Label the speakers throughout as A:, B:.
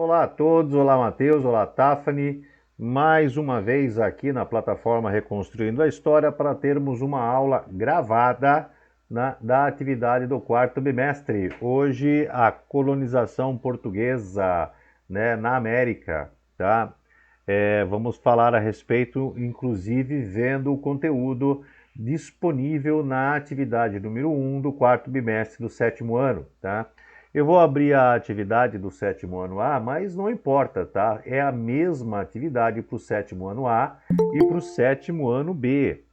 A: Olá a todos, olá Matheus, olá Tafani, mais uma vez aqui na plataforma Reconstruindo a História para termos uma aula gravada da atividade do quarto bimestre. Hoje a colonização portuguesa, na América, tá? Vamos falar a respeito, inclusive vendo o conteúdo disponível na atividade número 1 do quarto bimestre do sétimo ano, tá? Eu vou abrir a atividade do sétimo ano A, mas não importa, tá? É a mesma atividade para o sétimo ano A e para o sétimo ano B.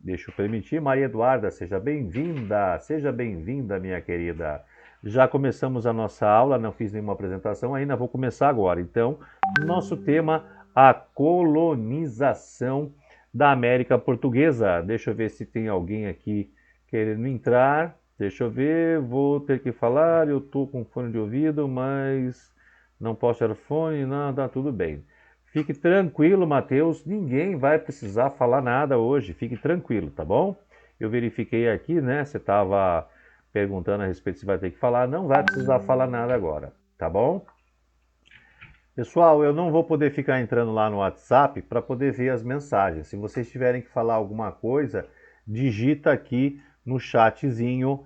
A: Deixa eu permitir, Maria Eduarda, seja bem-vinda, minha querida. Já começamos a nossa aula, não fiz nenhuma apresentação ainda, vou começar agora. Então, nosso tema, a colonização da América Portuguesa. Deixa eu ver se tem alguém aqui querendo entrar. Deixa eu ver, vou ter que falar, eu estou com fone de ouvido, mas não posso ter fone, não, tá tudo bem. Fique tranquilo, Matheus, ninguém vai precisar falar nada hoje, fique tranquilo, tá bom? Eu verifiquei aqui, né, você estava perguntando a respeito se vai ter que falar, não vai precisar falar nada agora, tá bom? Pessoal, eu não vou poder ficar entrando lá no WhatsApp para poder ver as mensagens. Se vocês tiverem que falar alguma coisa, digita aqui no chatzinho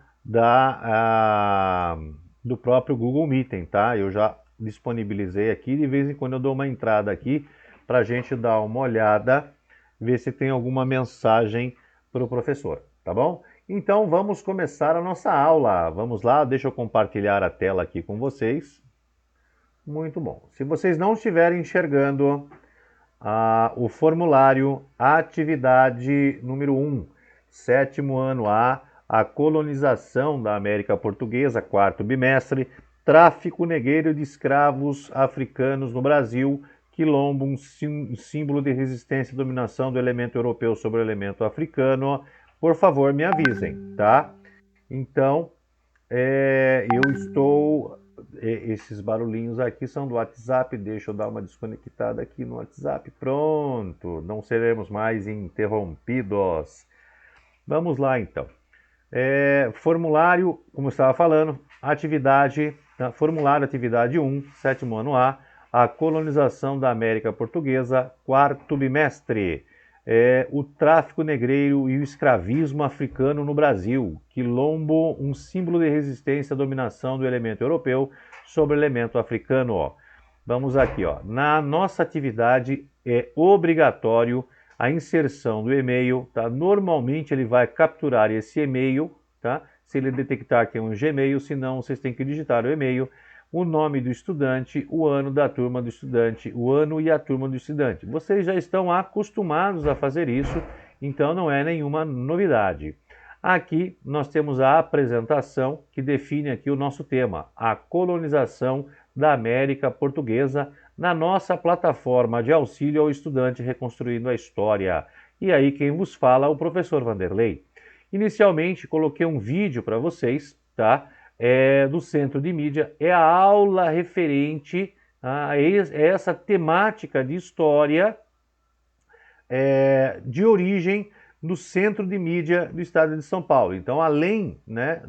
A: do próprio Google Meeting, tá? Eu já disponibilizei aqui, de vez em quando eu dou uma entrada aqui para a gente dar uma olhada, ver se tem alguma mensagem para o professor, tá bom? Então vamos começar a nossa aula. Vamos lá, deixa eu compartilhar a tela aqui com vocês. Muito bom. Se vocês não estiverem enxergando o formulário, atividade número 1, sétimo ano A colonização da América Portuguesa, quarto bimestre, tráfico negreiro de escravos africanos no Brasil, quilombo, um símbolo de resistência e dominação do elemento europeu sobre o elemento africano. Por favor, me avisem, tá? Então, eu estou... Esses barulhinhos aqui são do WhatsApp, deixa eu dar uma desconectada aqui no WhatsApp. Pronto, não seremos mais interrompidos. Vamos lá então. Formulário, como eu estava falando, atividade, formulário atividade 1, sétimo ano A colonização da América Portuguesa, quarto bimestre. O tráfico negreiro e o escravismo africano no Brasil. Quilombo, um símbolo de resistência à dominação do elemento europeu sobre o elemento africano. Vamos aqui, na nossa atividade é obrigatório a inserção do e-mail, tá? Normalmente ele vai capturar esse e-mail, tá? Se ele detectar que é um Gmail, senão vocês têm que digitar o e-mail, o nome do estudante, o ano da turma do estudante, o ano e a turma do estudante. Vocês já estão acostumados a fazer isso, então não é nenhuma novidade. Aqui nós temos a apresentação que define aqui o nosso tema, a colonização da América Portuguesa, na nossa plataforma de auxílio ao estudante Reconstruindo a História. E aí quem vos fala é o professor Vanderlei. Inicialmente coloquei um vídeo para vocês, tá? Do Centro de Mídia, é a aula referente a essa temática de história de origem no Centro de Mídia do Estado de São Paulo. Então, além, né,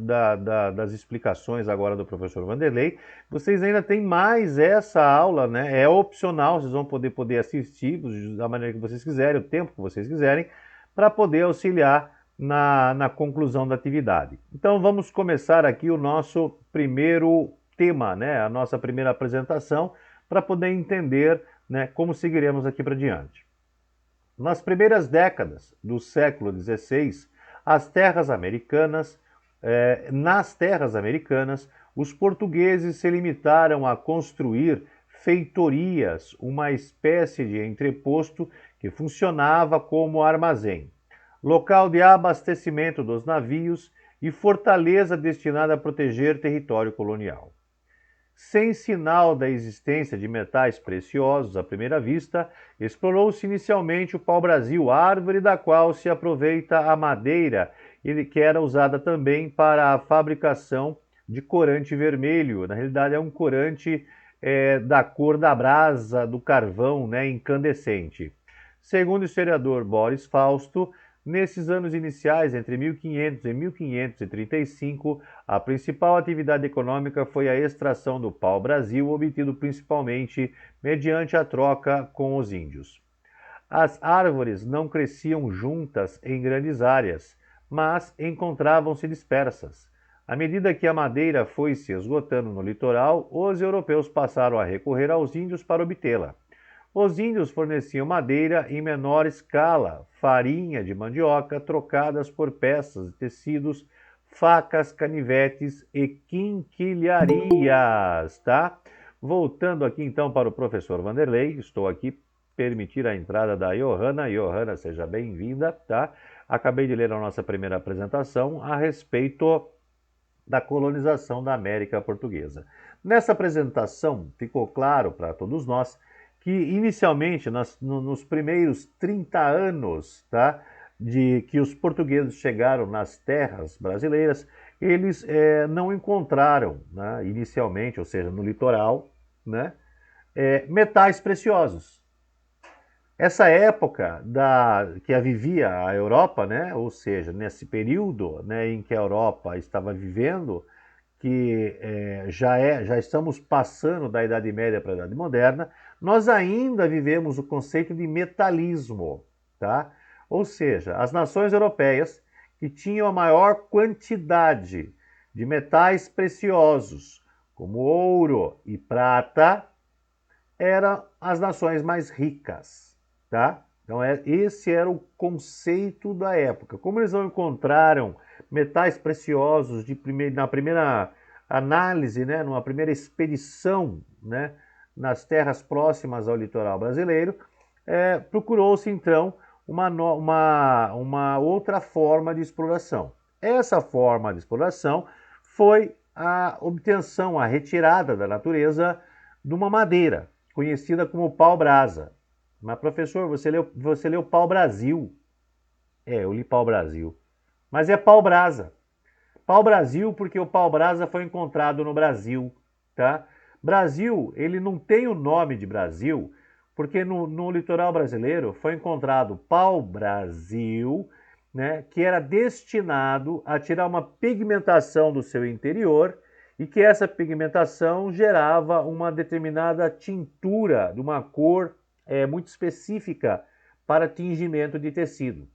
A: das explicações agora do professor Vanderlei, vocês ainda têm mais essa aula, né, é opcional, vocês vão poder assistir da maneira que vocês quiserem, o tempo que vocês quiserem, para poder auxiliar na conclusão da atividade. Então, vamos começar aqui o nosso primeiro tema, né, a nossa primeira apresentação, para poder entender, né, como seguiremos aqui para diante. Nas primeiras décadas do século XVI, nas terras americanas, os portugueses se limitaram a construir feitorias, uma espécie de entreposto que funcionava como armazém, local de abastecimento dos navios e fortaleza destinada a proteger território colonial. Sem sinal da existência de metais preciosos à primeira vista, explorou-se inicialmente o pau-brasil, árvore da qual se aproveita a madeira, que era usada também para a fabricação de corante vermelho. Na realidade é um corante da cor da brasa do carvão, né, incandescente. Segundo o historiador Boris Fausto, Nesses anos iniciais, entre 1500 e 1535, a principal atividade econômica foi a extração do pau-brasil, obtido principalmente mediante a troca com os índios. As árvores não cresciam juntas em grandes áreas, mas encontravam-se dispersas. À medida que a madeira foi se esgotando no litoral, os europeus passaram a recorrer aos índios para obtê-la. Os índios forneciam madeira em menor escala, farinha de mandioca trocadas por peças de tecidos, facas, canivetes e quinquilharias, tá? Voltando aqui então para o professor Vanderlei, estou aqui permitir a entrada da Johanna. Johanna, seja bem-vinda, tá? Acabei de ler a nossa primeira apresentação a respeito da colonização da América Portuguesa. Nessa apresentação ficou claro para todos nós que inicialmente, nos primeiros 30 anos, tá, de que os portugueses chegaram nas terras brasileiras, eles não encontraram, né, inicialmente, ou seja, no litoral, né, metais preciosos. Essa época que vivia a Europa, né, ou seja, nesse período, né, em que a Europa estava vivendo, que já estamos passando da Idade Média para a Idade Moderna, nós ainda vivemos o conceito de metalismo, tá? Ou seja, as nações europeias que tinham a maior quantidade de metais preciosos, como ouro e prata, eram as nações mais ricas, tá? Então esse era o conceito da época. Como eles não encontraram metais preciosos na primeira análise, né, numa primeira expedição, né, nas terras próximas ao litoral brasileiro, procurou-se então uma outra forma de exploração. Essa forma de exploração foi a obtenção, a retirada da natureza de uma madeira, conhecida como pau-brasa. Mas, professor, você leu pau-brasil. Eu li pau-brasil. Mas é pau-brasa. Pau-brasil porque o pau-brasa foi encontrado no Brasil, tá? Brasil, ele não tem o nome de Brasil, porque no litoral brasileiro foi encontrado pau-brasil, né, que era destinado a tirar uma pigmentação do seu interior e que essa pigmentação gerava uma determinada tintura de uma cor muito específica para tingimento de tecido.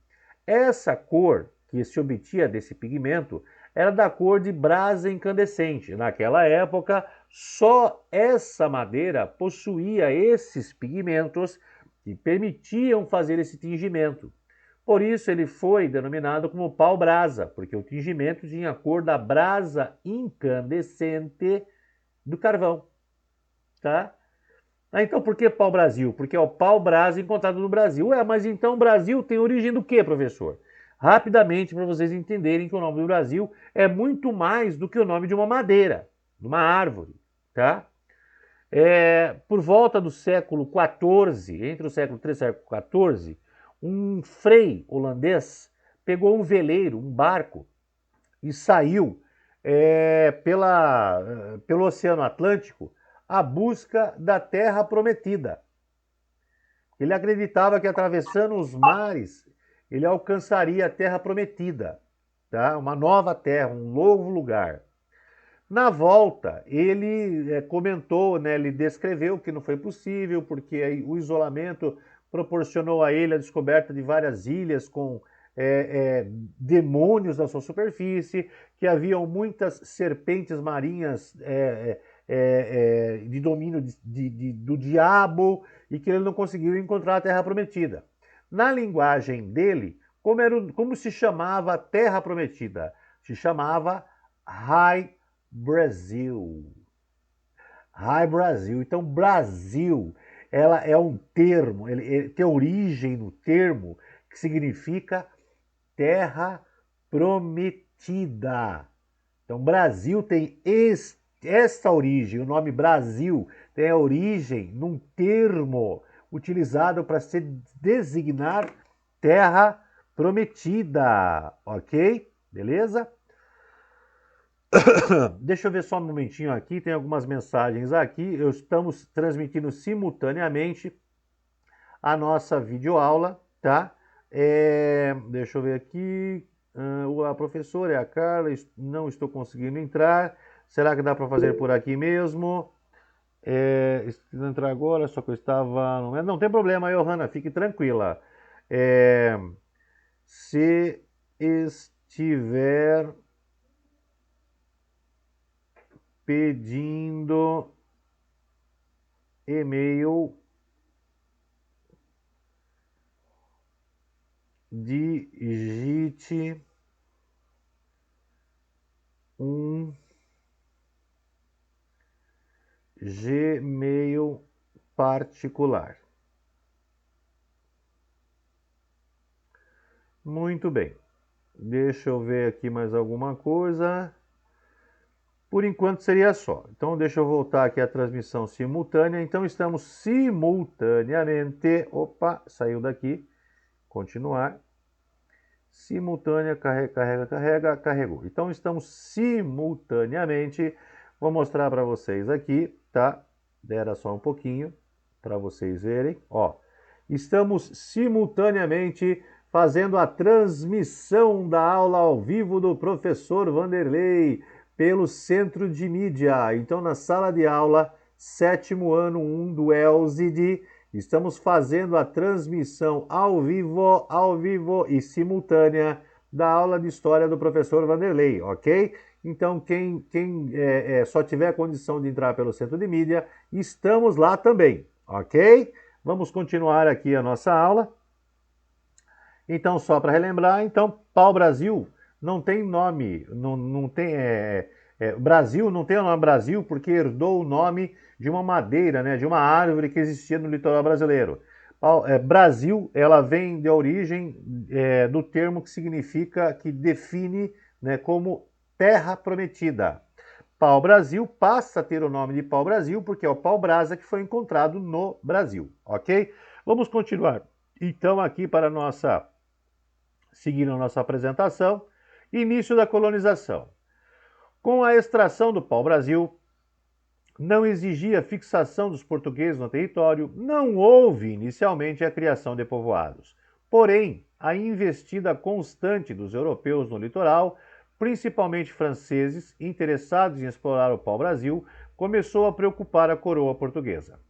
A: Essa cor que se obtinha desse pigmento era da cor de brasa incandescente. Naquela época, só essa madeira possuía esses pigmentos que permitiam fazer esse tingimento. Por isso ele foi denominado como pau-brasa, porque o tingimento tinha a cor da brasa incandescente do carvão, tá? Então por que pau-brasil? Porque é o pau-brasa encontrado no Brasil. Mas então o Brasil tem origem do que, professor? Rapidamente, para vocês entenderem que o nome do Brasil é muito mais do que o nome de uma madeira, de uma árvore, tá? Por volta do século XIV, entre o século XIII e o século XIV, um frei holandês pegou um veleiro, um barco, e saiu pelo Oceano Atlântico à busca da Terra Prometida. Ele acreditava que atravessando os mares ele alcançaria a Terra Prometida, tá? Uma nova terra, um novo lugar. Na volta, ele comentou, né, ele descreveu que não foi possível, porque o isolamento proporcionou a ele a descoberta de várias ilhas com demônios na sua superfície, que haviam muitas serpentes marinhas de domínio do diabo, e que ele não conseguiu encontrar a Terra Prometida. Na linguagem dele, como se chamava a Terra Prometida? Se chamava High Brasil. High Brasil. Então, Brasil, ela é um termo, ele tem origem no termo que significa Terra Prometida. Então, Brasil tem esta origem, o nome Brasil tem a origem num termo utilizado para se designar Terra Prometida, ok? Beleza? Deixa eu ver só um momentinho aqui, tem algumas mensagens aqui. Estamos transmitindo simultaneamente a nossa videoaula, tá? Deixa eu ver aqui. A professora é a Carla, não estou conseguindo entrar. Será que dá para fazer por aqui mesmo? Estou entrar agora, só que eu estava. Não tem problema, Johanna, fique tranquila. Se estiver pedindo e-mail, digite um Gmail particular. Muito bem. Deixa eu ver aqui mais alguma coisa. Por enquanto seria só. Então deixa eu voltar aqui a transmissão simultânea. Então estamos simultaneamente. Opa, saiu daqui. Continuar. Simultânea, carrega, carregou. Então estamos simultaneamente. Vou mostrar para vocês aqui, tá? Dera só um pouquinho para vocês verem. Ó, estamos simultaneamente fazendo a transmissão da aula ao vivo do professor Vanderlei pelo Centro de Mídia. Então, na sala de aula, 7º ano 1 do ELSID, estamos fazendo a transmissão ao vivo e simultânea da aula de história do professor Vanderlei, ok? Então, quem só tiver condição de entrar pelo Centro de Mídia, estamos lá também, ok? Vamos continuar aqui a nossa aula. Então, só para relembrar, então, pau-brasil não tem nome, não tem, Brasil não tem o nome Brasil porque herdou o nome de uma madeira, né, de uma árvore que existia no litoral brasileiro. Brasil, ela vem de origem do termo que significa, que define, né, como terra prometida. Pau-brasil passa a ter o nome de pau-brasil porque é o pau-brasa que foi encontrado no Brasil, ok? Vamos continuar, então, aqui para a nossa... Seguindo a nossa apresentação, início da colonização. Com a extração do pau-brasil, não exigia fixação dos portugueses no território, não houve inicialmente a criação de povoados. Porém, a investida constante dos europeus no litoral, principalmente franceses, interessados em explorar o pau-brasil, começou a preocupar a coroa portuguesa.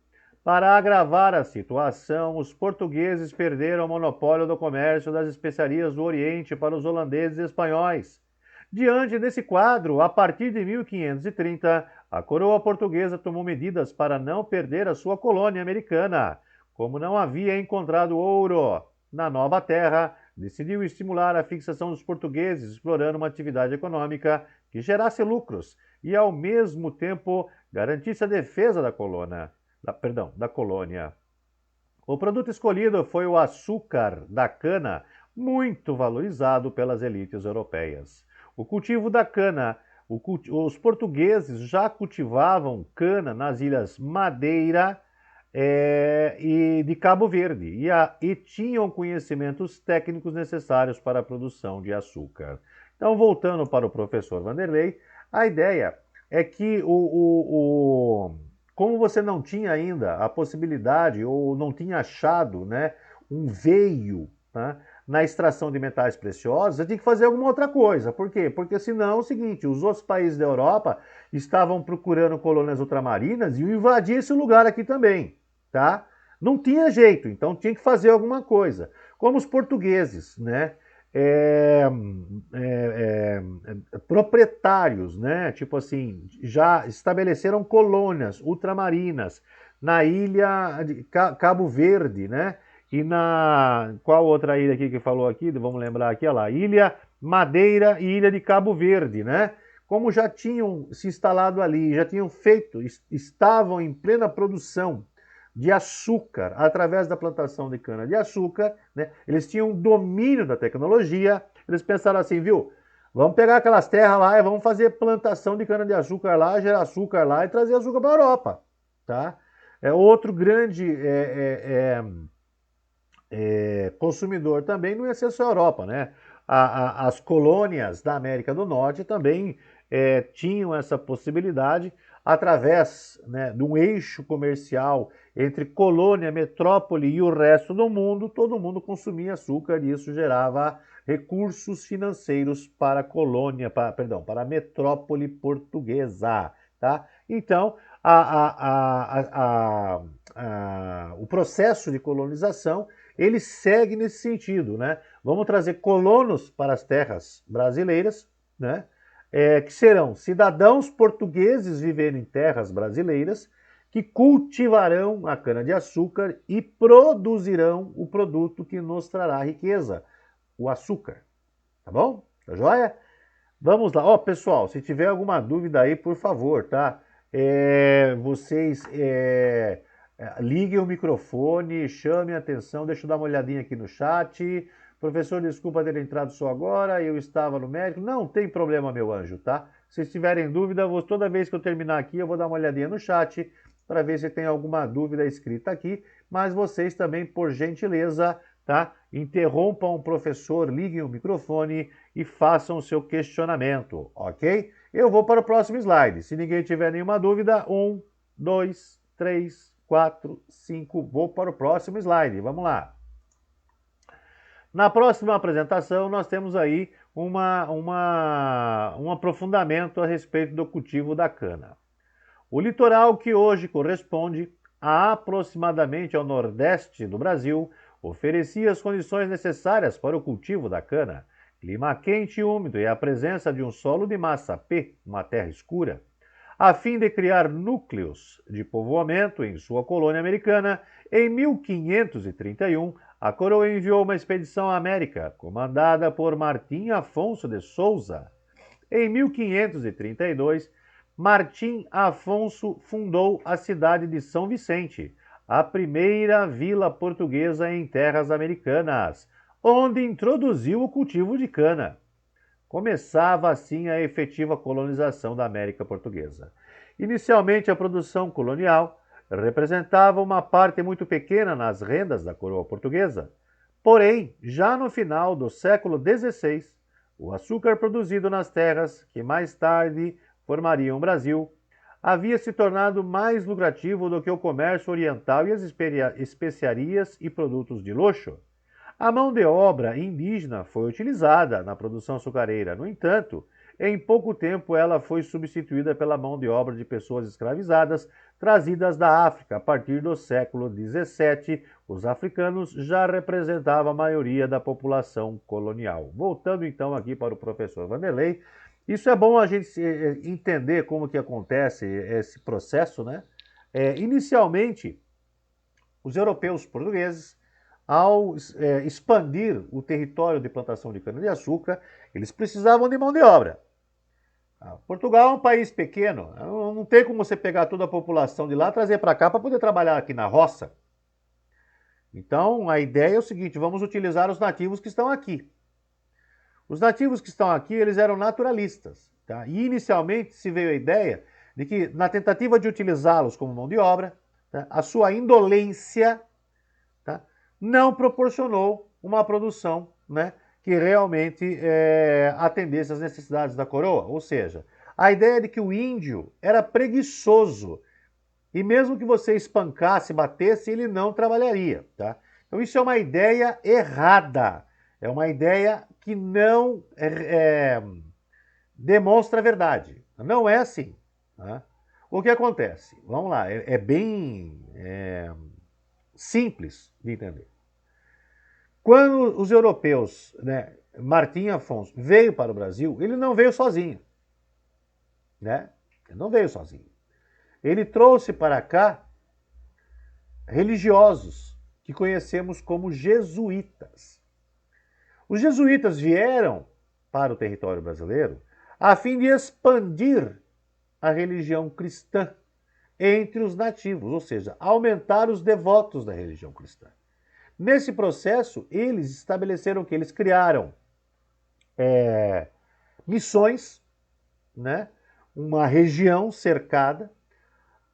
A: Para agravar a situação, os portugueses perderam o monopólio do comércio das especiarias do Oriente para os holandeses e espanhóis. Diante desse quadro, a partir de 1530, a coroa portuguesa tomou medidas para não perder a sua colônia americana. Como não havia encontrado ouro na nova terra, decidiu estimular a fixação dos portugueses, explorando uma atividade econômica que gerasse lucros e, ao mesmo tempo, garantisse a defesa da colônia. O produto escolhido foi o açúcar da cana, muito valorizado pelas elites europeias. O cultivo da cana, os portugueses já cultivavam cana nas ilhas Madeira e de Cabo Verde e tinham conhecimentos técnicos necessários para a produção de açúcar. Então, voltando para o professor Vanderlei, a ideia é que como você não tinha ainda a possibilidade ou não tinha achado, né, um veio, né, na extração de metais preciosos, você tinha que fazer alguma outra coisa. Por quê? Porque senão é o seguinte, os outros países da Europa estavam procurando colônias ultramarinas e iam invadir esse lugar aqui também, tá? Não tinha jeito, então tinha que fazer alguma coisa. Como os portugueses, né? Proprietários, né? Tipo assim, já estabeleceram colônias ultramarinas na ilha de Cabo Verde, né? E qual outra ilha aqui que falou aqui? Vamos lembrar aqui, olha lá, Ilha Madeira e Ilha de Cabo Verde, né? Como já tinham se instalado ali, já tinham estavam em plena produção de açúcar, através da plantação de cana-de-açúcar, né? Eles tinham domínio da tecnologia, eles pensaram assim, viu, vamos pegar aquelas terras lá e vamos fazer plantação de cana-de-açúcar lá, gerar açúcar lá e trazer açúcar para a Europa, tá? Outro grande consumidor também não ia ser só a Europa, né? As colônias da América do Norte também tinham essa possibilidade, através, né, de um eixo comercial entre colônia, metrópole e o resto do mundo, todo mundo consumia açúcar e isso gerava recursos financeiros para a colônia, para a metrópole portuguesa, tá? Então, o processo de colonização, ele segue nesse sentido, né? Vamos trazer colonos para as terras brasileiras, né? Que serão cidadãos portugueses vivendo em terras brasileiras, que cultivarão a cana-de-açúcar e produzirão o produto que nos trará riqueza, o açúcar. Tá bom? Tá joia? Vamos lá. Ó, pessoal, se tiver alguma dúvida aí, por favor, tá? Vocês liguem o microfone, chamem a atenção, deixa eu dar uma olhadinha aqui no chat. Professor, desculpa ter entrado só agora, eu estava no médico. Não tem problema, meu anjo, tá? Se tiverem dúvida, toda vez que eu terminar aqui, eu vou dar uma olhadinha no chat para ver se tem alguma dúvida escrita aqui. Mas vocês também, por gentileza, tá? Interrompam o professor, liguem o microfone e façam o seu questionamento, ok? Eu vou para o próximo slide. Se ninguém tiver nenhuma dúvida, 1, 2, 3, 4, 5. Vou para o próximo slide. Vamos lá. Na próxima apresentação, nós temos aí um aprofundamento a respeito do cultivo da cana. O litoral, que hoje corresponde a aproximadamente ao nordeste do Brasil, oferecia as condições necessárias para o cultivo da cana, clima quente e úmido e a presença de um solo de massa P, uma terra escura, a fim de criar núcleos de povoamento em sua colônia americana. Em 1531, a coroa enviou uma expedição à América, comandada por Martim Afonso de Souza. Em 1532, Martim Afonso fundou a cidade de São Vicente, a primeira vila portuguesa em terras americanas, onde introduziu o cultivo de cana. Começava assim a efetiva colonização da América Portuguesa. Inicialmente, a produção colonial representava uma parte muito pequena nas rendas da coroa portuguesa. Porém, já no final do século XVI, o açúcar produzido nas terras, que mais tarde formariam o Brasil, havia se tornado mais lucrativo do que o comércio oriental e as especiarias e produtos de luxo. A mão de obra indígena foi utilizada na produção açucareira. No entanto, em pouco tempo ela foi substituída pela mão de obra de pessoas escravizadas trazidas da África. A partir do século XVII, os africanos já representavam a maioria da população colonial. Voltando então aqui para o professor Vanderlei, isso é bom a gente entender como que acontece esse processo, né? Inicialmente, os europeus portugueses, ao expandir o território de plantação de cana-de-açúcar, eles precisavam de mão de obra. Portugal é um país pequeno, não tem como você pegar toda a população de lá e trazer para cá para poder trabalhar aqui na roça. Então, a ideia é o seguinte, vamos utilizar os nativos que estão aqui. Os nativos que estão aqui, eles eram naturalistas, tá? E inicialmente se veio a ideia de que, na tentativa de utilizá-los como mão de obra, tá, a sua indolência, tá, não proporcionou uma produção, né, que realmente atendesse às necessidades da coroa. Ou seja, a ideia de que o índio era preguiçoso e mesmo que você espancasse, batesse, ele não trabalharia. Tá? Então isso é uma ideia errada, é uma ideia que não demonstra a verdade. Não é assim. Tá? O que acontece? Vamos lá, é bem simples de entender. Quando os europeus, né, Martim Afonso, veio para o Brasil, ele não veio sozinho. Né? Ele não veio sozinho. Ele trouxe para cá religiosos que conhecemos como jesuítas. Os jesuítas vieram para o território brasileiro a fim de expandir a religião cristã entre os nativos, ou seja, aumentar os devotos da religião cristã. Nesse processo, eles estabeleceram que eles criaram missões, né? Uma região cercada,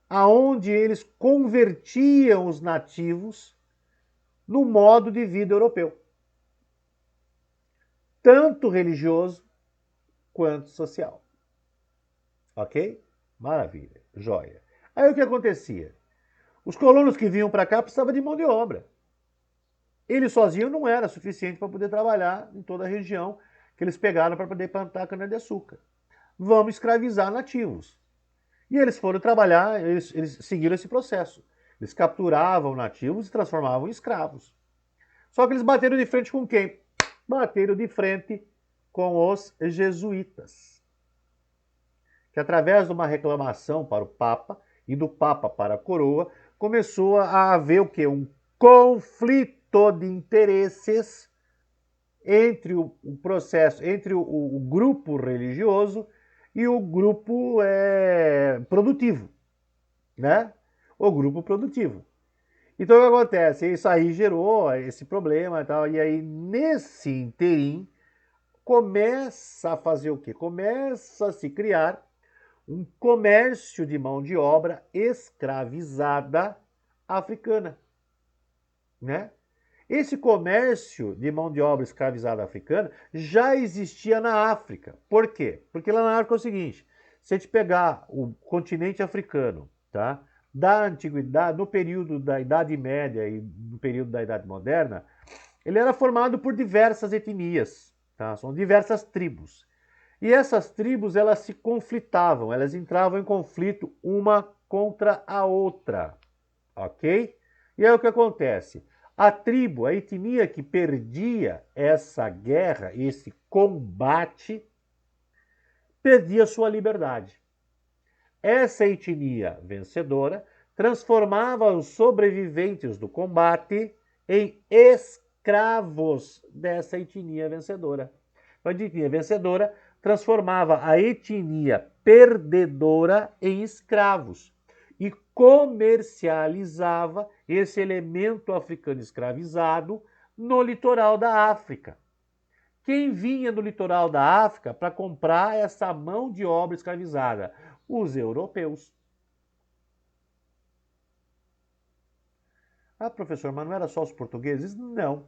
A: aonde eles convertiam os nativos no modo de vida europeu, tanto religioso quanto social. Ok? Maravilha, joia. Aí o que acontecia? Os colonos que vinham para cá precisavam de mão de obra. Ele sozinho não era suficiente para poder trabalhar em toda a região que eles pegaram para poder plantar cana-de-açúcar. Vamos escravizar nativos. E eles foram trabalhar, eles seguiram esse processo. Eles capturavam nativos e transformavam em escravos. Só que eles bateram de frente com quem? Bateram de frente com os jesuítas, que através de uma reclamação para o Papa e do Papa para a coroa, começou a haver o quê? Um conflito de interesses entre o processo, entre o grupo religioso e o grupo produtivo, né? O grupo produtivo. Então o que acontece? Isso aí gerou esse problema e tal, e aí nesse interim começa a fazer o quê? Começa a se criar um comércio de mão de obra escravizada africana, né? Esse comércio de mão de obra escravizada africana já existia na África. Por quê? Porque lá na África é o seguinte, se a gente pegar o continente africano, tá? Da antiguidade, no período da Idade Média e no período da Idade Moderna, ele era formado por diversas etnias, tá? São diversas tribos. E essas tribos, elas se conflitavam, elas entravam em conflito uma contra a outra, ok? E aí o que acontece? A tribo, a etnia que perdia essa guerra, esse combate, perdia sua liberdade. Essa etnia vencedora transformava os sobreviventes do combate em escravos dessa etnia vencedora. A etnia vencedora transformava a etnia perdedora em escravos e comercializava esse elemento africano escravizado no litoral da África. Quem vinha do litoral da África para comprar essa mão de obra escravizada? Os europeus. Ah, professor, mas não era só os portugueses? Não.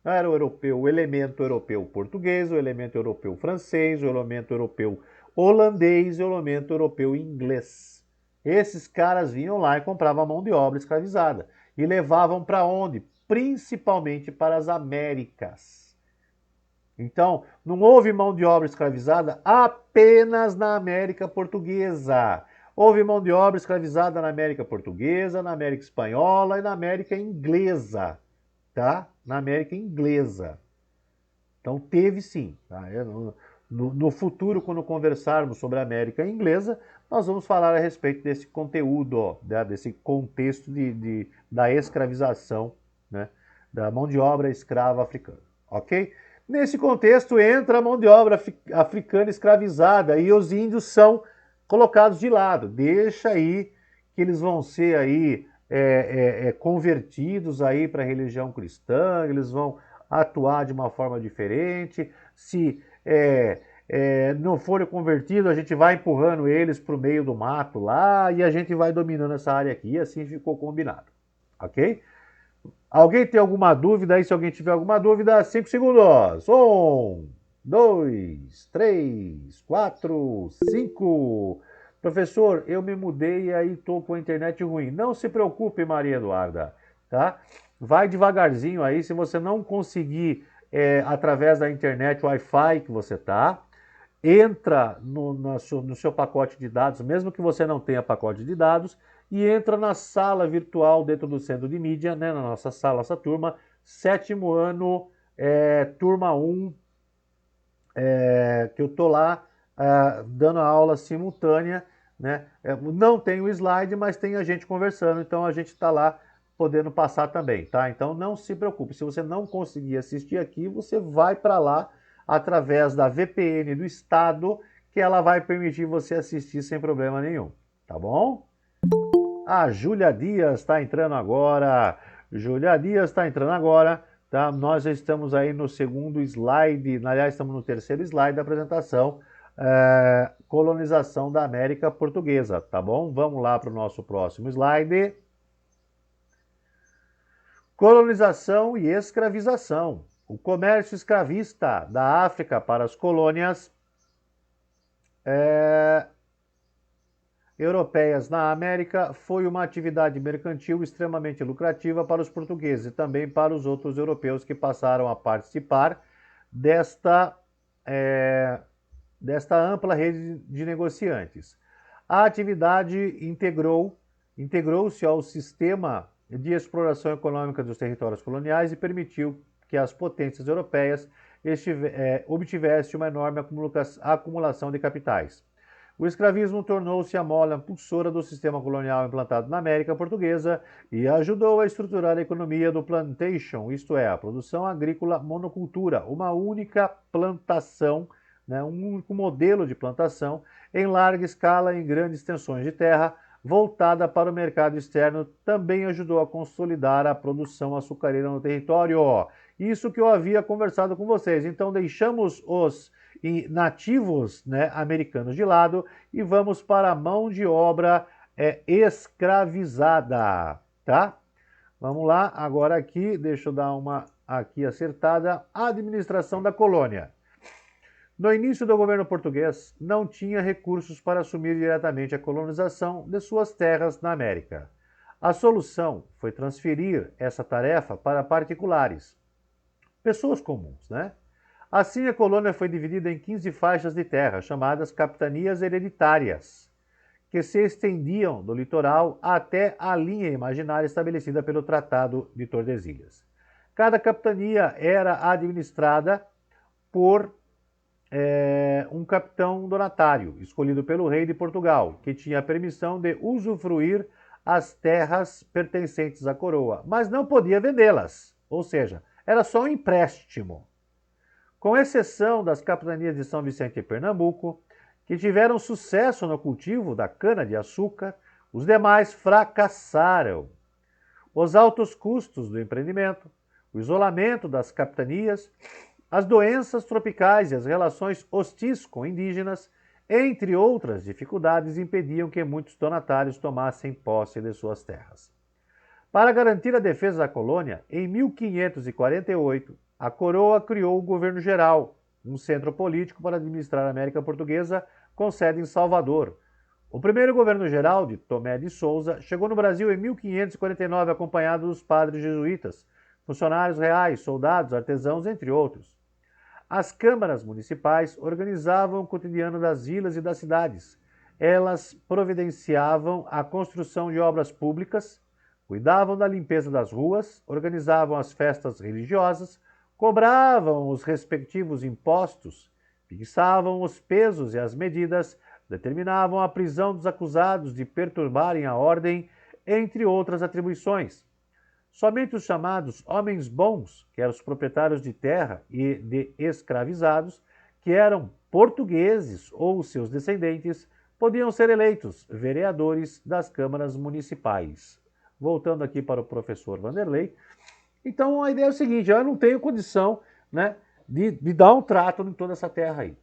A: Era o europeu, o elemento europeu português, o elemento europeu francês, o elemento europeu holandês e o elemento europeu inglês. Esses caras vinham lá e compravam mão de obra escravizada. E levavam para onde? Principalmente para as Américas. Então, não houve mão de obra escravizada apenas na América Portuguesa. Houve mão de obra escravizada na América Portuguesa, na América Espanhola e na América Inglesa. Tá? Na América Inglesa. Então, teve sim. Tá? No futuro, quando conversarmos sobre a América Inglesa, nós vamos falar a respeito desse conteúdo, ó, desse contexto da escravização, né, da mão de obra escrava africana. Ok? Nesse contexto entra a mão de obra africana escravizada e os índios são colocados de lado. Deixa aí que eles vão ser aí convertidos aí para a religião cristã, eles vão atuar de uma forma diferente. Se não forem convertidos, a gente vai empurrando eles para o meio do mato lá e a gente vai dominando essa área aqui, e assim ficou combinado. Ok? Alguém tem alguma dúvida aí? Se alguém tiver alguma dúvida, 5 segundos. 1, 2, 3, 4, 5. Professor, eu me mudei e aí estou com a internet ruim. Não se preocupe, Maria Eduarda, tá? Vai devagarzinho aí, se você não conseguir através da internet, Wi-Fi que você tá, entra no seu pacote de dados, mesmo que você não tenha pacote de dados, e entra na sala virtual dentro do Centro de Mídia, né, na nossa sala, nossa turma, 7º ano, turma 1, que eu tô lá dando a aula simultânea, né? Não tem o slide, mas tem a gente conversando, então a gente está lá podendo passar também, tá? Então não se preocupe, se você não conseguir assistir aqui, você vai para lá através da VPN do Estado, que ela vai permitir você assistir sem problema nenhum, tá bom? A Júlia Dias está entrando agora. Júlia Dias está entrando agora. Tá? Nós já estamos aí no segundo slide, aliás, estamos no terceiro slide da apresentação, colonização da América Portuguesa, tá bom? Vamos lá para o nosso próximo slide. Colonização e escravização. O comércio escravista da África para as colônias europeias na América foi uma atividade mercantil extremamente lucrativa para os portugueses e também para os outros europeus que passaram a participar desta, desta ampla rede de negociantes. A atividade integrou-se ao sistema de exploração econômica dos territórios coloniais e permitiu que as potências europeias obtivessem uma enorme acumulação de capitais. O escravismo tornou-se a mola impulsora do sistema colonial implantado na América Portuguesa e ajudou a estruturar a economia do plantation, isto é, a produção agrícola monocultura, uma única plantação, né, um único modelo de plantação em larga escala em grandes extensões de terra, voltada para o mercado externo, também ajudou a consolidar a produção açucareira no território. Isso que eu havia conversado com vocês. Então deixamos os nativos, né, americanos de lado e vamos para a mão de obra escravizada, tá? Vamos lá, agora aqui, deixa eu dar uma aqui acertada, a administração da colônia. No início do governo português, não tinha recursos para assumir diretamente a colonização de suas terras na América. A solução foi transferir essa tarefa para particulares, pessoas comuns, né? Assim, a colônia foi dividida em 15 faixas de terra, chamadas capitanias hereditárias, que se estendiam do litoral até a linha imaginária estabelecida pelo Tratado de Tordesilhas. Cada capitania era administrada por um capitão donatário, escolhido pelo rei de Portugal, que tinha a permissão de usufruir as terras pertencentes à coroa, mas não podia vendê-las, ou seja, era só um empréstimo. Com exceção das capitanias de São Vicente e Pernambuco, que tiveram sucesso no cultivo da cana-de-açúcar, os demais fracassaram. Os altos custos do empreendimento, o isolamento das capitanias, as doenças tropicais e as relações hostis com indígenas, entre outras dificuldades, impediam que muitos donatários tomassem posse de suas terras. Para garantir a defesa da colônia, em 1548, a coroa criou o Governo Geral, um centro político para administrar a América Portuguesa, com sede em Salvador. O primeiro governo geral, de Tomé de Souza, chegou no Brasil em 1549, acompanhado dos padres jesuítas, funcionários reais, soldados, artesãos, entre outros. As câmaras municipais organizavam o cotidiano das vilas e das cidades. Elas providenciavam a construção de obras públicas, cuidavam da limpeza das ruas, organizavam as festas religiosas, cobravam os respectivos impostos, fixavam os pesos e as medidas, determinavam a prisão dos acusados de perturbarem a ordem, entre outras atribuições. Somente os chamados homens bons, que eram os proprietários de terra e de escravizados, que eram portugueses ou seus descendentes, podiam ser eleitos vereadores das câmaras municipais. Voltando aqui para o professor Vanderlei. Então a ideia é o seguinte, eu não tenho condição, né, de dar um trato em toda essa terra aí.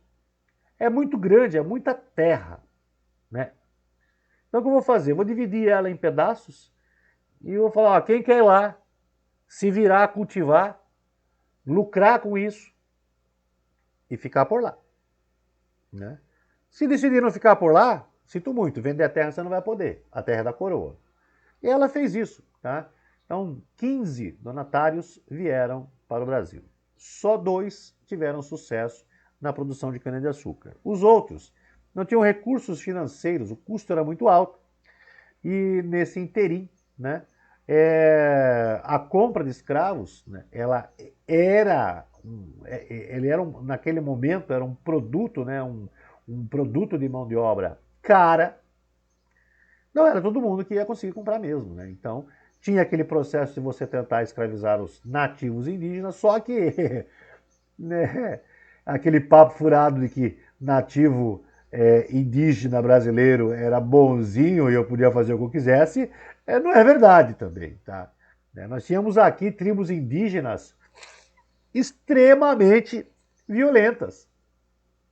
A: É muito grande, é muita terra, né? Então o que eu vou fazer? Eu vou dividir ela em pedaços e eu vou falar, ó, quem quer ir lá, se virar, cultivar, lucrar com isso e ficar por lá, né? Se decidir não ficar por lá, sinto muito, vender a terra você não vai poder, a terra é da coroa. E ela fez isso, tá? Então, 15 donatários vieram para o Brasil. Só 2 tiveram sucesso na produção de cana-de-açúcar. Os outros não tinham recursos financeiros, o custo era muito alto. E nesse interim, né, a compra de escravos, né, naquele momento, era um produto, né, um produto de mão de obra cara. Não era todo mundo que ia conseguir comprar mesmo, né? Então, tinha aquele processo de você tentar escravizar os nativos indígenas, só que né, aquele papo furado de que nativo indígena brasileiro era bonzinho e eu podia fazer o que eu quisesse, não é verdade também, tá? Nós tínhamos aqui tribos indígenas extremamente violentas,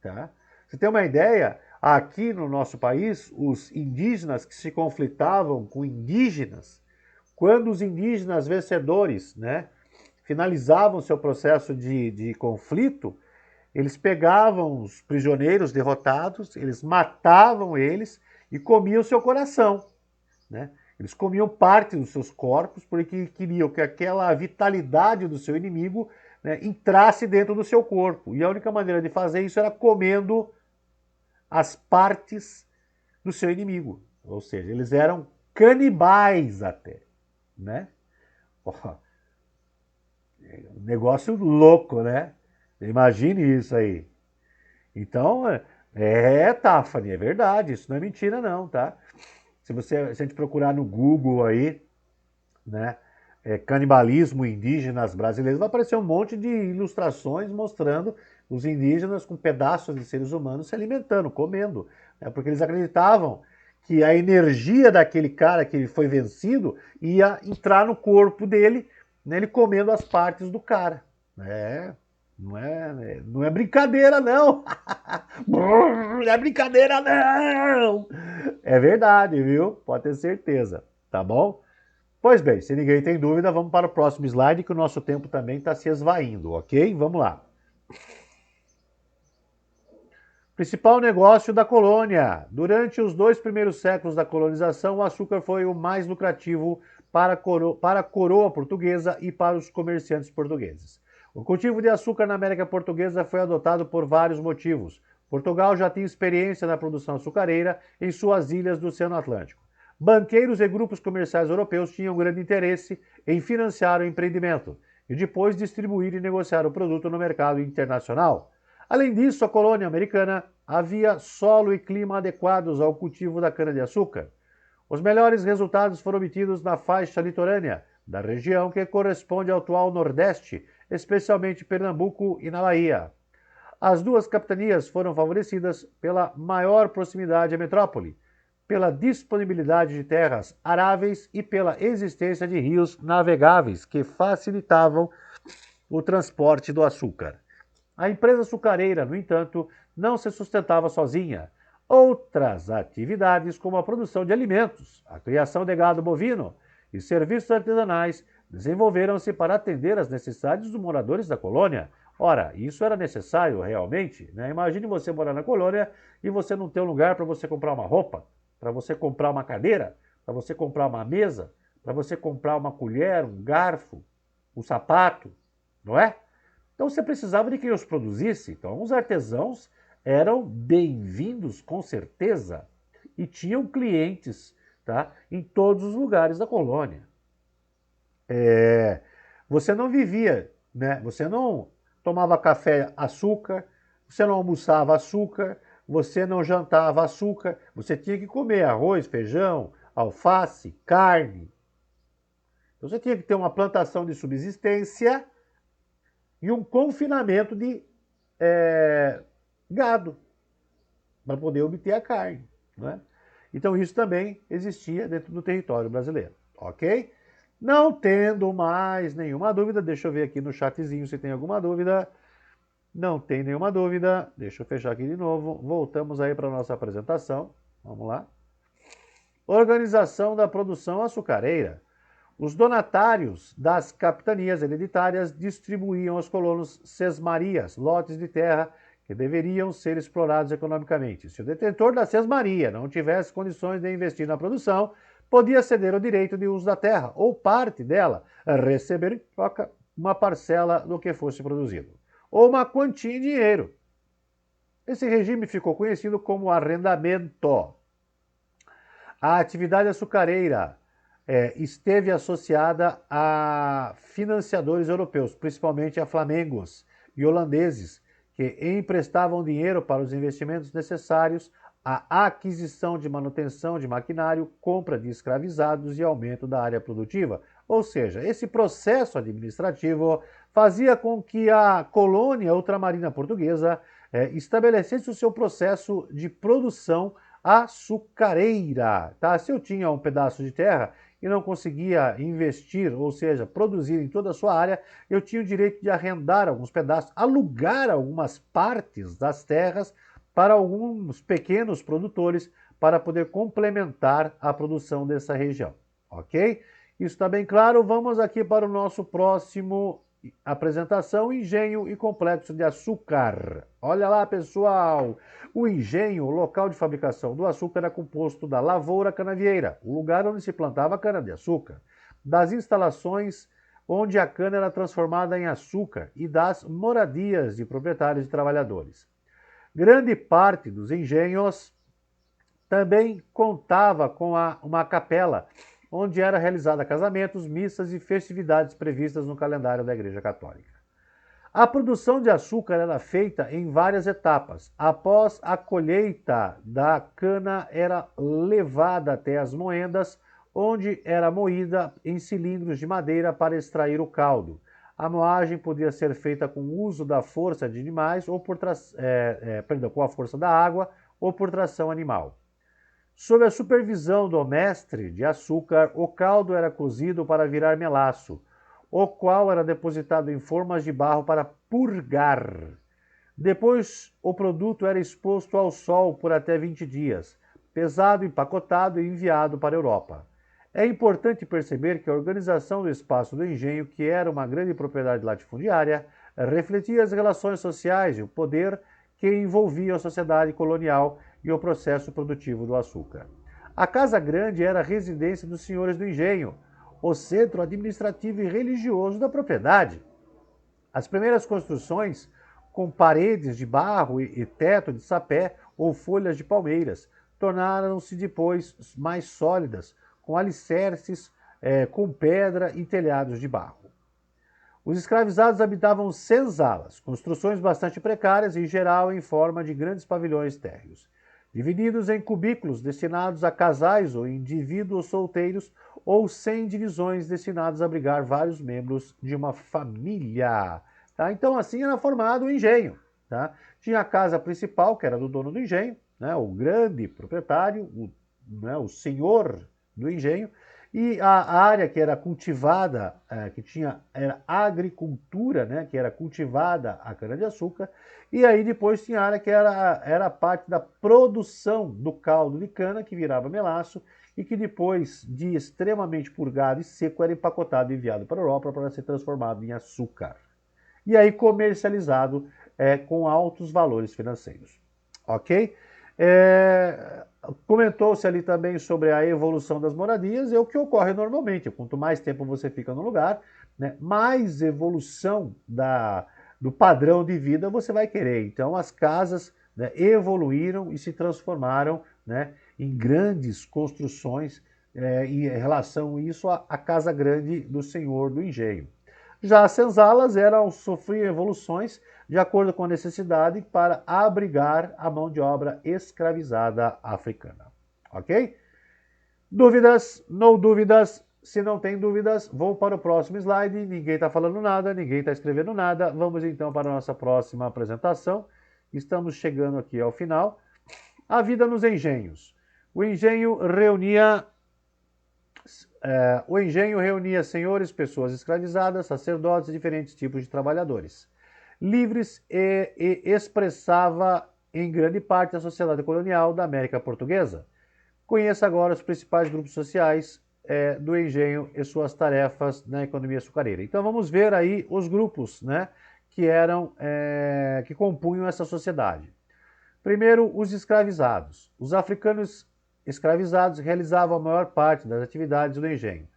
A: tá? Você tem uma ideia? Aqui no nosso país, os indígenas que se conflitavam com indígenas, quando os indígenas vencedores, né, finalizavam seu processo de conflito, eles pegavam os prisioneiros derrotados, eles matavam eles e comiam o seu coração, né? Eles comiam parte dos seus corpos porque queriam que aquela vitalidade do seu inimigo, né, entrasse dentro do seu corpo. E a única maneira de fazer isso era comendo as partes do seu inimigo. Ou seja, eles eram canibais até, né? Negócio louco, né? Imagine isso aí. Então, Tafani, é verdade, isso não é mentira não, tá? Se a gente procurar no Google aí, né, canibalismo indígenas brasileiros, vai aparecer um monte de ilustrações mostrando os indígenas com pedaços de seres humanos se alimentando, comendo, né, porque eles acreditavam que a energia daquele cara que foi vencido ia entrar no corpo dele, né, ele comendo as partes do cara. Não é brincadeira, não. Não é brincadeira, não. É verdade, viu? Pode ter certeza, tá bom? Pois bem, se ninguém tem dúvida, vamos para o próximo slide, que o nosso tempo também está se esvaindo, ok? Vamos lá. Principal negócio da colônia. Durante os 2 primeiros séculos da colonização, o açúcar foi o mais lucrativo para a coroa portuguesa e para os comerciantes portugueses. O cultivo de açúcar na América Portuguesa foi adotado por vários motivos. Portugal já tinha experiência na produção açucareira em suas ilhas do Oceano Atlântico. Banqueiros e grupos comerciais europeus tinham grande interesse em financiar o empreendimento e depois distribuir e negociar o produto no mercado internacional. Além disso, a colônia americana havia solo e clima adequados ao cultivo da cana-de-açúcar. Os melhores resultados foram obtidos na faixa litorânea da região que corresponde ao atual Nordeste, especialmente Pernambuco e na Bahia. As duas capitanias foram favorecidas pela maior proximidade à metrópole, pela disponibilidade de terras aráveis e pela existência de rios navegáveis que facilitavam o transporte do açúcar. A empresa açucareira, no entanto, não se sustentava sozinha. Outras atividades, como a produção de alimentos, a criação de gado bovino e serviços artesanais, desenvolveram-se para atender às necessidades dos moradores da colônia. Ora, isso era necessário realmente, né? Imagine você morar na colônia e você não ter um lugar para você comprar uma roupa, para você comprar uma cadeira, para você comprar uma mesa, para você comprar uma colher, um garfo, um sapato, não é? Então você precisava de quem os produzisse. Então os artesãos eram bem-vindos, com certeza, e tinham clientes, tá, em todos os lugares da colônia. Você não vivia, né? Você não tomava café açúcar, você não almoçava açúcar, você não jantava açúcar, você tinha que comer arroz, feijão, alface, carne. Então você tinha que ter uma plantação de subsistência e um confinamento de gado para poder obter a carne, né? Então isso também existia dentro do território brasileiro, ok? Não tendo mais nenhuma dúvida, deixa eu ver aqui no chatzinho se tem alguma dúvida. Não tem nenhuma dúvida, deixa eu fechar aqui de novo. Voltamos aí para a nossa apresentação, vamos lá. Organização da produção açucareira. Os donatários das capitanias hereditárias distribuíam aos colonos sesmarias, lotes de terra que deveriam ser explorados economicamente. Se o detentor da sesmaria não tivesse condições de investir na produção, podia ceder o direito de uso da terra, ou parte dela, receber em troca uma parcela do que fosse produzido, ou uma quantia em dinheiro. Esse regime ficou conhecido como arrendamento. A atividade açucareira esteve associada a financiadores europeus, principalmente a flamengos e holandeses, que emprestavam dinheiro para os investimentos necessários à aquisição de manutenção de maquinário, compra de escravizados e aumento da área produtiva. Ou seja, esse processo administrativo fazia com que a colônia ultramarina portuguesa estabelecesse o seu processo de produção açucareira. Tá? Se eu tinha um pedaço de terra e não conseguia investir, ou seja, produzir em toda a sua área, eu tinha o direito de arrendar alguns pedaços, alugar algumas partes das terras para alguns pequenos produtores para poder complementar a produção dessa região, ok? Isso está bem claro? Vamos aqui para o nosso próximo Apresentação: engenho e complexo de açúcar. Olha lá, pessoal! O engenho, o local de fabricação do açúcar, era composto da lavoura canavieira, o lugar onde se plantava cana-de-açúcar, das instalações onde a cana era transformada em açúcar e das moradias de proprietários e trabalhadores. Grande parte dos engenhos também contava com uma capela, onde era realizada casamentos, missas e festividades previstas no calendário da Igreja Católica. A produção de açúcar era feita em várias etapas. Após a colheita da cana, era levada até as moendas, onde era moída em cilindros de madeira para extrair o caldo. A moagem podia ser feita com o uso da força de animais ou com a força da água ou por tração animal. Sob a supervisão do mestre de açúcar, o caldo era cozido para virar melaço, o qual era depositado em formas de barro para purgar. Depois, o produto era exposto ao sol por até 20 dias, pesado, empacotado e enviado para a Europa. É importante perceber que a organização do espaço do engenho, que era uma grande propriedade latifundiária, refletia as relações sociais e o poder que envolvia a sociedade colonial e o processo produtivo do açúcar. A Casa Grande era a residência dos senhores do engenho, o centro administrativo e religioso da propriedade. As primeiras construções, com paredes de barro e teto de sapé ou folhas de palmeiras, tornaram-se depois mais sólidas, com alicerces com pedra e telhados de barro. Os escravizados habitavam senzalas, construções bastante precárias, em geral em forma de grandes pavilhões térreos, divididos em cubículos destinados a casais ou indivíduos solteiros, ou sem divisões destinadas a abrigar vários membros de uma família. Tá? Então, assim era formado o engenho. Tá? Tinha a casa principal, que era do dono do engenho, né? O grande proprietário, o senhor do engenho, e a área que era cultivada, era agricultura, né, que era cultivada a cana-de-açúcar, e aí depois tinha a área que era a parte da produção do caldo de cana, que virava melaço, e que depois de extremamente purgado e seco, era empacotado e enviado para a Europa para ser transformado em açúcar. E aí comercializado com altos valores financeiros. Ok? Comentou-se ali também sobre a evolução das moradias, é o que ocorre normalmente. Quanto mais tempo você fica no lugar, né, mais evolução do padrão de vida você vai querer. Então as casas, né, evoluíram e se transformaram, né, em grandes construções em relação a isso a Casa Grande do Senhor do Engenho. Já as senzalas sofriam evoluções de acordo com a necessidade para abrigar a mão de obra escravizada africana. Ok? Dúvidas? Não dúvidas? Se não tem dúvidas, vou para o próximo slide. Ninguém está falando nada, ninguém está escrevendo nada. Vamos então para a nossa próxima apresentação. Estamos chegando aqui ao final. A vida nos engenhos. O engenho reunia senhores, pessoas escravizadas, sacerdotes e diferentes tipos de trabalhadores livres e expressava em grande parte a sociedade colonial da América Portuguesa. Conheça agora os principais grupos sociais do engenho e suas tarefas na economia açucareira. Então vamos ver aí os grupos, né, que compunham essa sociedade. Primeiro, os escravizados. Os africanos escravizados realizavam a maior parte das atividades do engenho.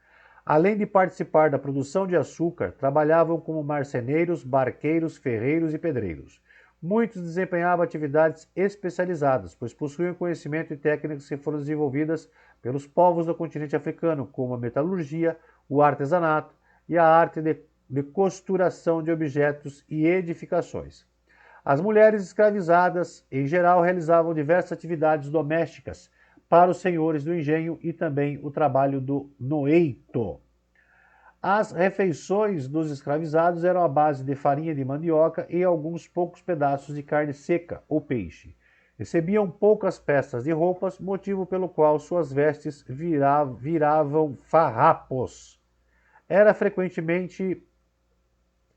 A: Além de participar da produção de açúcar, trabalhavam como marceneiros, barqueiros, ferreiros e pedreiros. Muitos desempenhavam atividades especializadas, pois possuíam conhecimento e técnicas que foram desenvolvidas pelos povos do continente africano, como a metalurgia, o artesanato e a arte de costuração de objetos e edificações. As mulheres escravizadas, em geral, realizavam diversas atividades domésticas para os senhores do engenho e também o trabalho do noeito. As refeições dos escravizados eram à base de farinha de mandioca e alguns poucos pedaços de carne seca ou peixe. Recebiam poucas peças de roupas, motivo pelo qual suas vestes viravam farrapos. Era frequentemente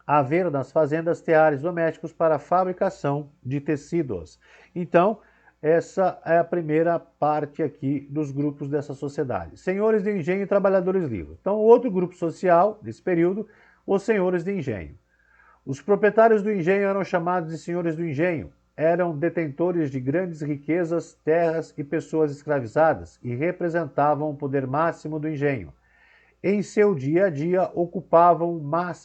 A: haver nas fazendas teares domésticos para a fabricação de tecidos. Então, essa é a primeira parte aqui dos grupos dessa sociedade. Senhores de engenho e trabalhadores livres. Então, o outro grupo social desse período, os senhores de engenho. Os proprietários do engenho eram chamados de senhores do engenho. Eram detentores de grandes riquezas, terras e pessoas escravizadas e representavam o poder máximo do engenho. Em seu dia a dia, ocupavam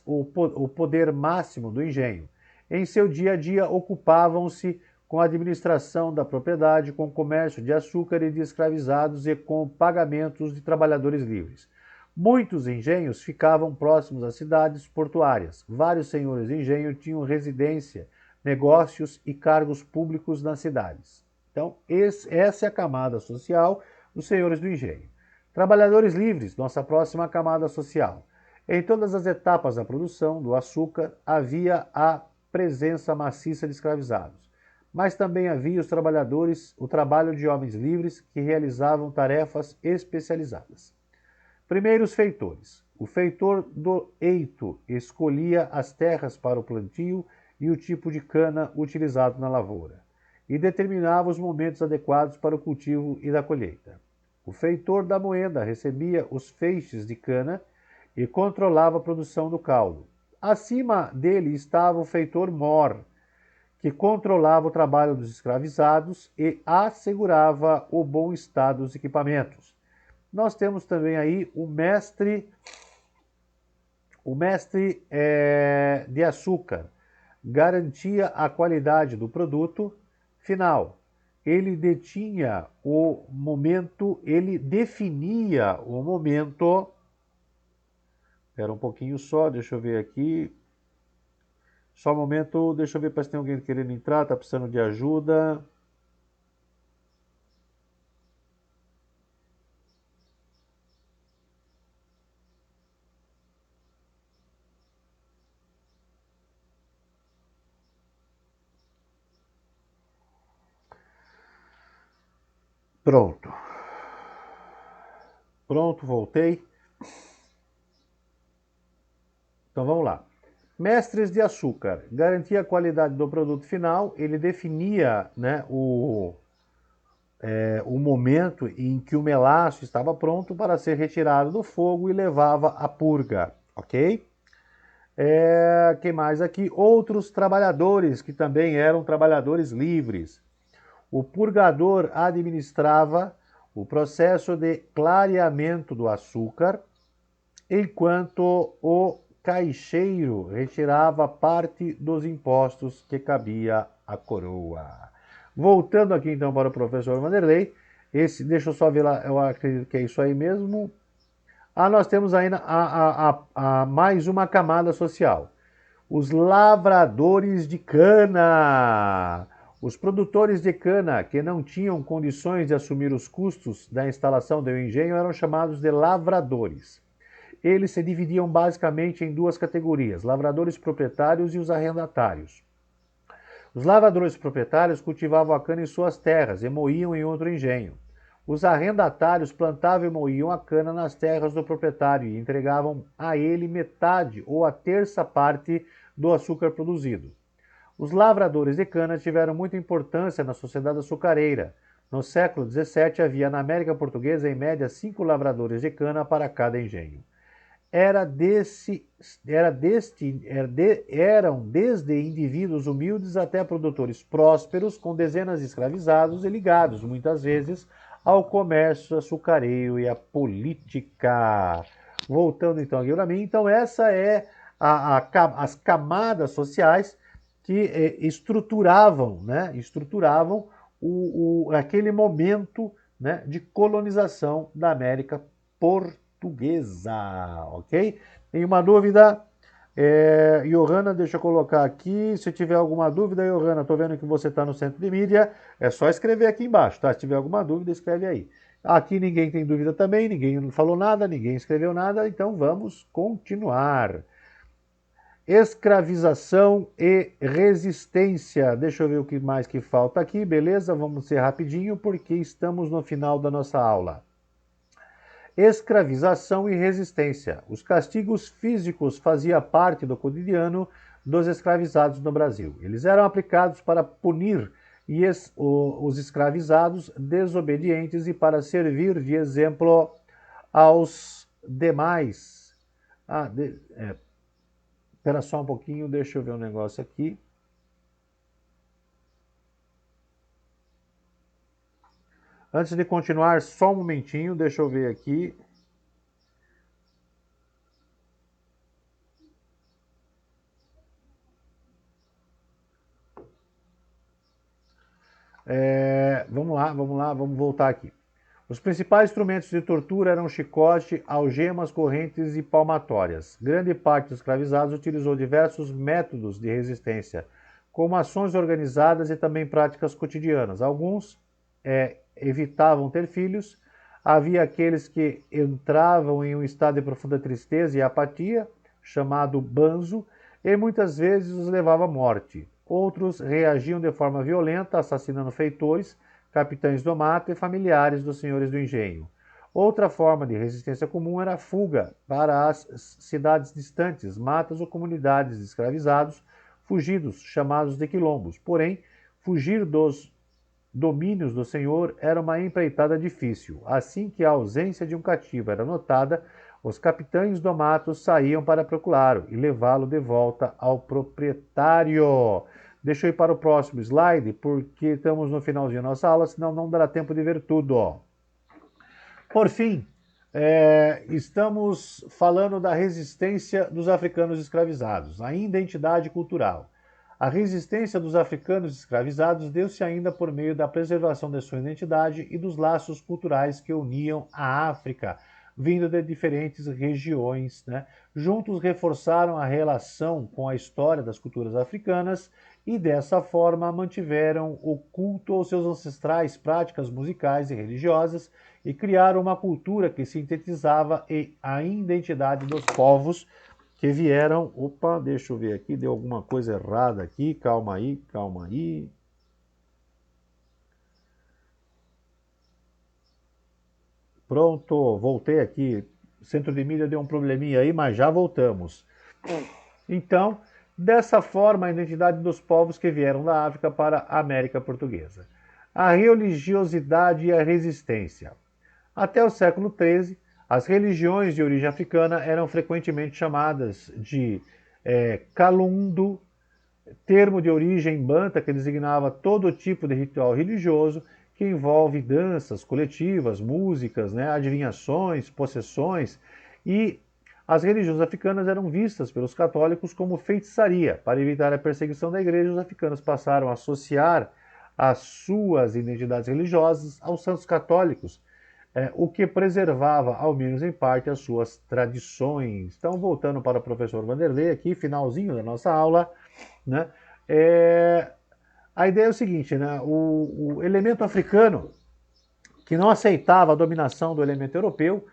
A: o poder máximo do engenho. Em seu dia a dia, ocupavam-se com a administração da propriedade, com o comércio de açúcar e de escravizados e com pagamentos de trabalhadores livres. Muitos engenhos ficavam próximos às cidades portuárias. Vários senhores de engenho tinham residência, negócios e cargos públicos nas cidades. Então, essa é a camada social dos senhores do engenho. Trabalhadores livres, nossa próxima camada social. Em todas as etapas da produção do açúcar havia a presença maciça de escravizados, mas também havia o trabalho de homens livres que realizavam tarefas especializadas. Primeiros feitores. O feitor do eito escolhia as terras para o plantio e o tipo de cana utilizado na lavoura, e determinava os momentos adequados para o cultivo e da colheita. O feitor da moeda recebia os feixes de cana e controlava a produção do caldo. Acima dele estava o feitor mor, que controlava o trabalho dos escravizados e assegurava o bom estado dos equipamentos. Nós temos também aí o mestre de açúcar, garantia a qualidade do produto final. Ele definia o momento. Espera um pouquinho só, deixa eu ver aqui. Só um momento, deixa eu ver se tem alguém querendo entrar, tá precisando de ajuda. Pronto. Pronto, voltei. Então vamos lá. Mestres de açúcar. Garantia a qualidade do produto final. Ele definia, né, o momento em que o melaço estava pronto para ser retirado do fogo e levava à purga. Ok? Quem mais aqui? Outros trabalhadores que também eram trabalhadores livres. O purgador administrava o processo de clareamento do açúcar, enquanto o caixeiro retirava parte dos impostos que cabia à coroa. Voltando aqui então para o professor Vanderlei, deixa eu só ver lá, eu acredito que é isso aí mesmo. Nós temos ainda mais uma camada social. Os lavradores de cana. Os produtores de cana que não tinham condições de assumir os custos da instalação do engenho eram chamados de lavradores. Eles se dividiam basicamente em duas categorias, lavradores proprietários e os arrendatários. Os lavradores proprietários cultivavam a cana em suas terras e moíam em outro engenho. Os arrendatários plantavam e moíam a cana nas terras do proprietário e entregavam a ele metade ou a terça parte do açúcar produzido. Os lavradores de cana tiveram muita importância na sociedade açucareira. No século XVII havia na América Portuguesa em média 5 lavradores de cana para cada engenho. Eram desde indivíduos humildes até produtores prósperos, com dezenas de escravizados e ligados, muitas vezes, ao comércio açucareiro e à política. Voltando então aqui para mim, então essa é as camadas sociais que estruturavam, né, aquele momento, né, de colonização da América Portuguesa, ok? Tem uma dúvida? Johanna, deixa eu colocar aqui. Se tiver alguma dúvida, Johanna, estou vendo que você está no centro de mídia, é só escrever aqui embaixo, tá? Se tiver alguma dúvida, escreve aí. Aqui ninguém tem dúvida também, ninguém falou nada, ninguém escreveu nada, então vamos continuar. Escravização e resistência. Deixa eu ver o que mais que falta aqui, beleza? Vamos ser rapidinho porque estamos no final da nossa aula. Escravização e resistência. Os castigos físicos faziam parte do cotidiano dos escravizados no Brasil. Eles eram aplicados para punir os escravizados desobedientes e para servir de exemplo aos demais. Espera só um pouquinho, deixa eu ver um negócio aqui. Antes de continuar, só um momentinho, deixa eu ver aqui. Vamos voltar aqui. Os principais instrumentos de tortura eram chicote, algemas, correntes e palmatórias. Grande parte dos escravizados utilizou diversos métodos de resistência, como ações organizadas e também práticas cotidianas. Alguns evitavam ter filhos, havia aqueles que entravam em um estado de profunda tristeza e apatia, chamado banzo, e muitas vezes os levava à morte. Outros reagiam de forma violenta, assassinando feitores, capitães do mato e familiares dos senhores do engenho. Outra forma de resistência comum era a fuga para as cidades distantes, matas ou comunidades de escravizados, fugidos, chamados de quilombos. Porém, fugir dos domínios do senhor era uma empreitada difícil. Assim que a ausência de um cativo era notada, os capitães do mato saíam para procurá-lo e levá-lo de volta ao proprietário. Deixa eu ir para o próximo slide, porque estamos no finalzinho da nossa aula, senão não dará tempo de ver tudo. Por fim, estamos falando da resistência dos africanos escravizados, a identidade cultural. A resistência dos africanos escravizados deu-se ainda por meio da preservação de sua identidade e dos laços culturais que uniam a África, vindo de diferentes regiões, né? Juntos reforçaram a relação com a história das culturas africanas e dessa forma mantiveram o culto aos seus ancestrais, práticas musicais e religiosas e criaram uma cultura que sintetizava a identidade dos povos que vieram... Opa, deixa eu ver aqui, deu alguma coisa errada aqui, calma aí, calma aí. Pronto, voltei aqui. O centro de mídia deu um probleminha aí, mas já voltamos. Então, dessa forma, a identidade dos povos que vieram da África para a América Portuguesa. A religiosidade e a resistência. Até o século XIII, as religiões de origem africana eram frequentemente chamadas de Kalundu, termo de origem banta que designava todo tipo de ritual religioso que envolve danças coletivas, músicas, né, adivinhações, possessões, e as religiões africanas eram vistas pelos católicos como feitiçaria. Para evitar a perseguição da igreja, os africanos passaram a associar as suas identidades religiosas aos santos católicos, o que preservava, ao menos em parte, as suas tradições. Então, voltando para o professor Vanderlei, aqui, finalzinho da nossa aula, né? A ideia é o seguinte, né? O elemento africano, que não aceitava a dominação do elemento europeu,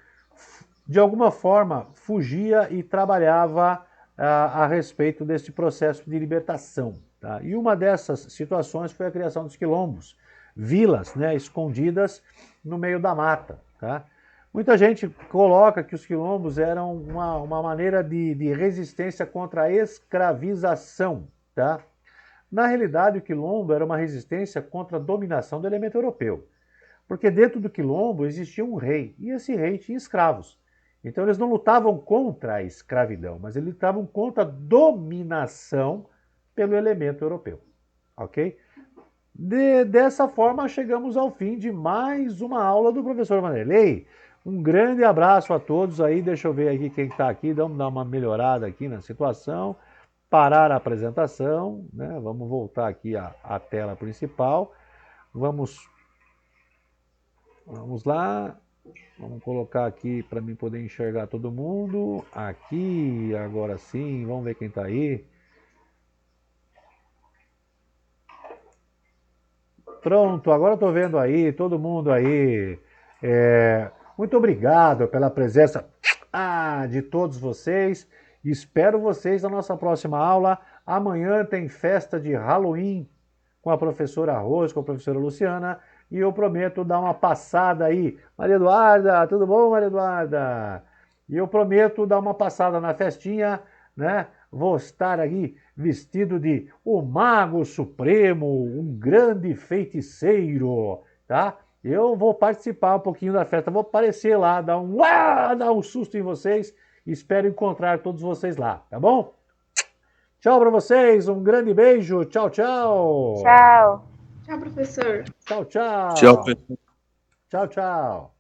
A: de alguma forma fugia e trabalhava a respeito desse processo de libertação. Tá? E uma dessas situações foi a criação dos quilombos, vilas, né, escondidas no meio da mata. Tá? Muita gente coloca que os quilombos eram uma maneira de resistência contra a escravização. Tá? Na realidade, o quilombo era uma resistência contra a dominação do elemento europeu. Porque dentro do quilombo existia um rei, e esse rei tinha escravos. Então eles não lutavam contra a escravidão, mas eles lutavam contra a dominação pelo elemento europeu. Ok? Dessa forma, chegamos ao fim de mais uma aula do professor Vanderlei. Um grande abraço a todos aí. Deixa eu ver aqui quem está aqui. Vamos dar uma melhorada aqui na situação. Parar a apresentação, né? Vamos voltar aqui à tela principal. Vamos lá. Vamos colocar aqui para mim poder enxergar todo mundo. Aqui, agora sim. Vamos ver quem está aí. Pronto, agora eu estou vendo aí, todo mundo aí. Muito obrigado pela presença de todos vocês. Espero vocês na nossa próxima aula. Amanhã tem festa de Halloween com a professora Rose, com a professora Luciana. E eu prometo dar uma passada aí. Maria Eduarda, tudo bom, Maria Eduarda? E eu prometo dar uma passada na festinha, né? Vou estar aí vestido de o Mago Supremo, um grande feiticeiro, tá? Eu vou participar um pouquinho da festa, vou aparecer lá, dar um susto em vocês. Espero encontrar todos vocês lá, tá bom? Tchau para vocês, um grande beijo. Tchau, tchau.
B: Tchau.
C: Tchau, professor.
A: Tchau, tchau.
D: Tchau, pessoal.
A: Tchau, tchau.